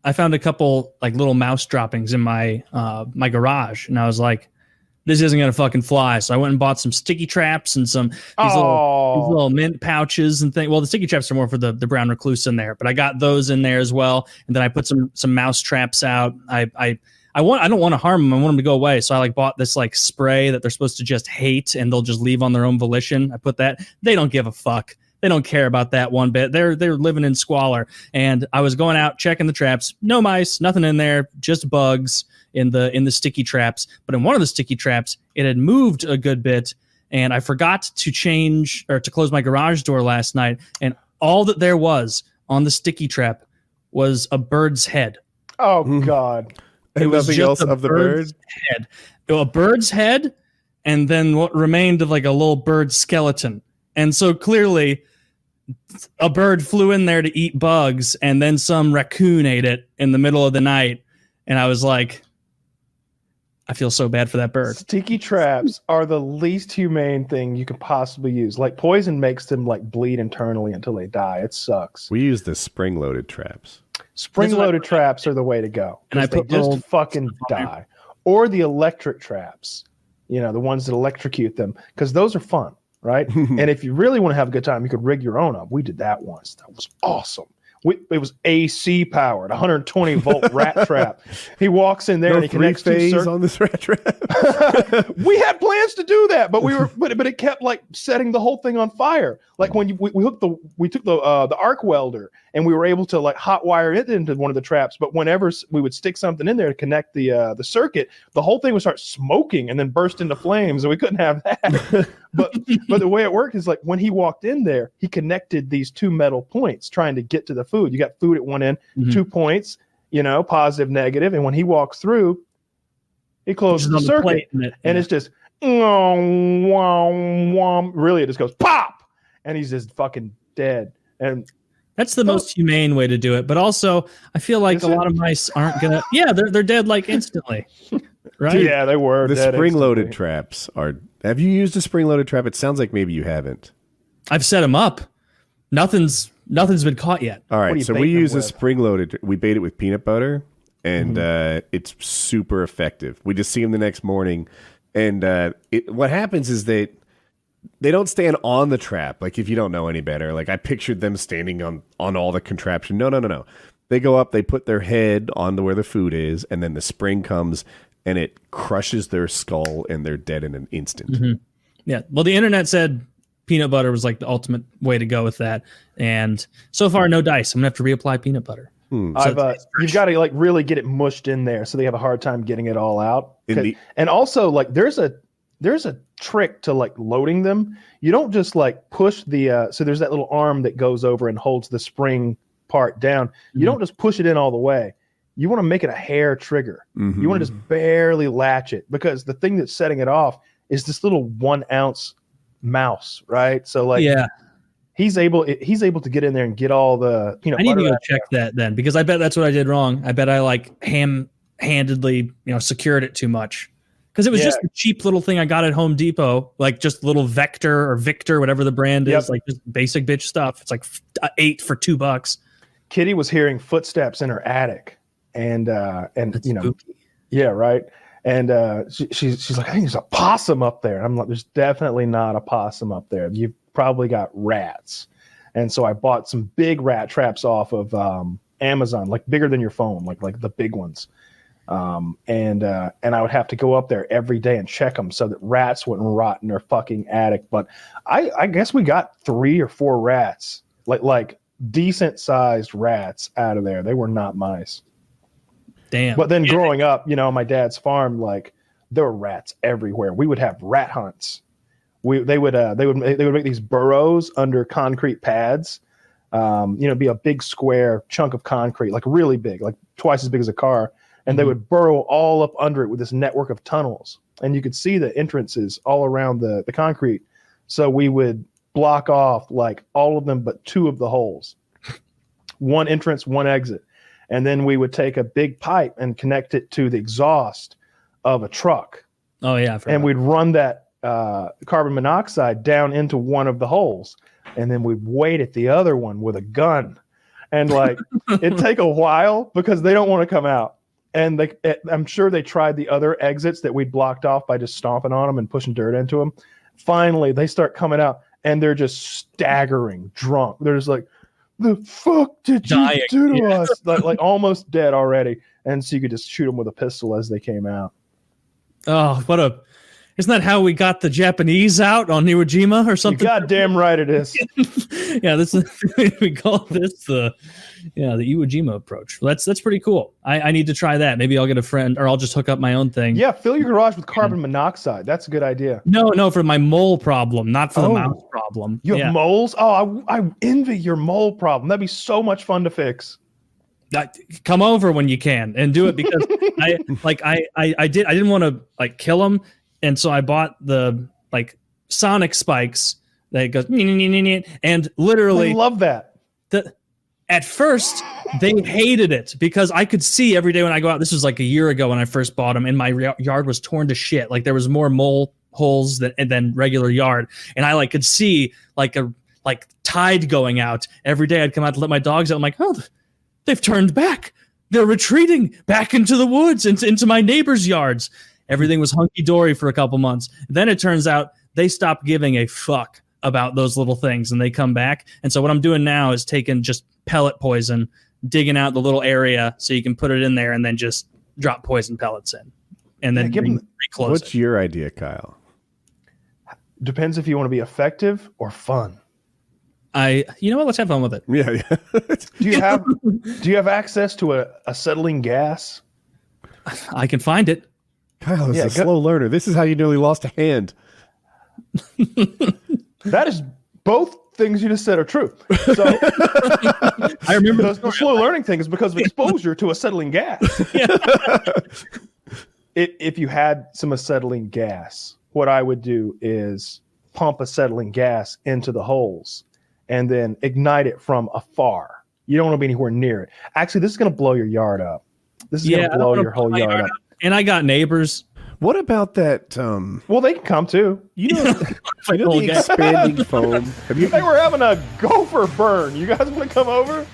I found a couple like little mouse droppings in my my garage, and I was like, this isn't gonna fucking fly. So I went and bought some sticky traps and some these little mint pouches and things. Well, the sticky traps are more for the brown recluse in there, but I got those in there as well. And then I put some mouse traps out. I don't want to harm them. I want them to go away. So I like bought this like spray that they're supposed to just hate and they'll just leave on their own volition. I put that. They don't give a fuck. They don't care about that one bit. They're living in squalor. And I was going out checking the traps. No mice, nothing in there, just bugs in the sticky traps. But in one of the sticky traps, it had moved a good bit, and I forgot to change or to close my garage door last night. And all that there was on the sticky trap was a bird's head. Oh God! And nothing else of the bird? Head. A bird's head, and then what remained of like a little bird skeleton. And so clearly a bird flew in there to eat bugs, and then some raccoon ate it in the middle of the night. And I was like, I feel so bad for that bird. Sticky traps are the least humane thing you could possibly use. Like poison makes them like bleed internally until they die. It sucks. We use the spring-loaded traps. Spring-loaded traps are the way to go. And I they just fucking die. Or the electric traps, you know, the ones that electrocute them, because those are fun, right? And if you really want to have a good time, you could rig your own up. We did that once. That was awesome. It was AC powered, 120 volt rat trap. He walks in there and he connects two on this rat trap. We had plans to do that, but but it kept like setting the whole thing on fire. Like when we took the arc welder and we were able to like hot wire it into one of the traps. But whenever we would stick something in there to connect the circuit, the whole thing would start smoking and then burst into flames, and we couldn't have that. But the way it worked is like when he walked in there, he connected these two metal points trying to get to the food. You got food at one end, 2 points, you know, positive, negative. And when he walks through, he closes the circuit and it's just, really, it just goes pop and he's just fucking dead. And that's the most humane way to do it. But also, I feel like a lot of mice aren't going to, they're dead like instantly. Right? Yeah, they were. The spring-loaded traps are. Have you used a spring-loaded trap? It sounds like maybe you haven't. I've set them up. Nothing's been caught yet. All right, so we use a spring-loaded. We bait it with peanut butter, and it's super effective. We just see them the next morning, and what happens is they don't stand on the trap. Like if you don't know any better, like I pictured them standing on all the contraption. No. They go up, they put their head on where the food is, and then the spring comes and it crushes their skull and they're dead in an instant. Mm-hmm. Yeah. Well, the internet said peanut butter was like the ultimate way to go with that. And so far, no dice. I'm going to have to reapply peanut butter. So you've got to like really get it mushed in there so they have a hard time getting it all out. And also like there's a trick to like loading them. You don't just like push the, so there's that little arm that goes over and holds the spring part down. You don't just push it in all the way. You want to make it a hair trigger. You want to just barely latch it, because the thing that's setting it off is this little 1 ounce mouse, right? So like, he's able to get in there and get all the peanut butter. I need to go check that then, because I bet that's what I did wrong. I bet I like ham-handedly, secured it too much, because it was just a cheap little thing I got at Home Depot, like just little Vector or Victor, whatever the brand is, like just basic bitch stuff. It's like 8 for $2. Kitty was hearing footsteps in her attic. And that's spooky. Yeah, right. And she's like, I think there's a possum up there. And I'm like, there's definitely not a possum up there. You've probably got rats. And so I bought some big rat traps off of Amazon, like bigger than your phone, like the big ones. And I would have to go up there every day and check them so that rats wouldn't rot in their fucking attic. But I guess we got 3 or 4 rats, like decent sized rats out of there. They were not mice. Damn. But then growing up, on my dad's farm, like there were rats everywhere. We would have rat hunts. They would make these burrows under concrete pads. Be a big square chunk of concrete, like really big, like twice as big as a car. And they would burrow all up under it with this network of tunnels. And you could see the entrances all around the concrete. So we would block off like all of them but 2 of the holes. 1 entrance, 1 exit. And then we would take a big pipe and connect it to the exhaust of a truck. Oh, yeah. And we'd run that carbon monoxide down into one of the holes. And then we'd wait at the other one with a gun. and like it'd take a while because they don't want to come out. And I'm sure they tried the other exits that we'd blocked off by just stomping on them and pushing dirt into them. Finally, they start coming out, and they're just staggering drunk. They're just like, "The fuck did you do to us?" Like almost dead already. And so you could just shoot them with a pistol as they came out. Oh, isn't that how we got the Japanese out on Iwo Jima or something? You're goddamn right it is. Yeah, we call this the Iwo Jima approach. Well, that's pretty cool. I need to try that. Maybe I'll get a friend, or I'll just hook up my own thing. Yeah, fill your garage with carbon monoxide. That's a good idea. No, for my mole problem, not for the mouse problem. You have moles? Oh, I envy your mole problem. That'd be so much fun to fix. Come over when you can and do it, because I didn't want to like kill them, and so I bought the like sonic spikes that goes and literally I love that. At first they hated it because I could see every day when I go out. This was like a year ago when I first bought them, and my yard was torn to shit. Like there was more mole holes than regular yard, and I like could see like a tide going out every day. I'd come out to let my dogs out. I'm like, oh, they've turned back. They're retreating back into the woods, into my neighbors' yards. Everything was hunky-dory for a couple months. Then it turns out they stopped giving a fuck about those little things, and they come back. And so what I'm doing now is taking just pellet poison, digging out the little area so you can put it in there, and then just drop poison pellets in. And then reclose What's your idea, Kyle? Depends if you want to be effective or fun. You know what? Let's have fun with it. Yeah. Do you have access to a acetylene gas? I can find it. Kyle is a slow learner. This is how you nearly lost a hand. That is both things you just said are true. So I remember the slow learning thing is because of exposure to acetylene gas. If you had some acetylene gas, what I would do is pump acetylene gas into the holes and then ignite it from afar. You don't want to be anywhere near it. Actually, this is going to blow your yard up. This is going to blow your whole yard up. And I got neighbors. What about that? Well, they can come too. You know the expanding foam. They were having a gopher burn. You guys want to come over?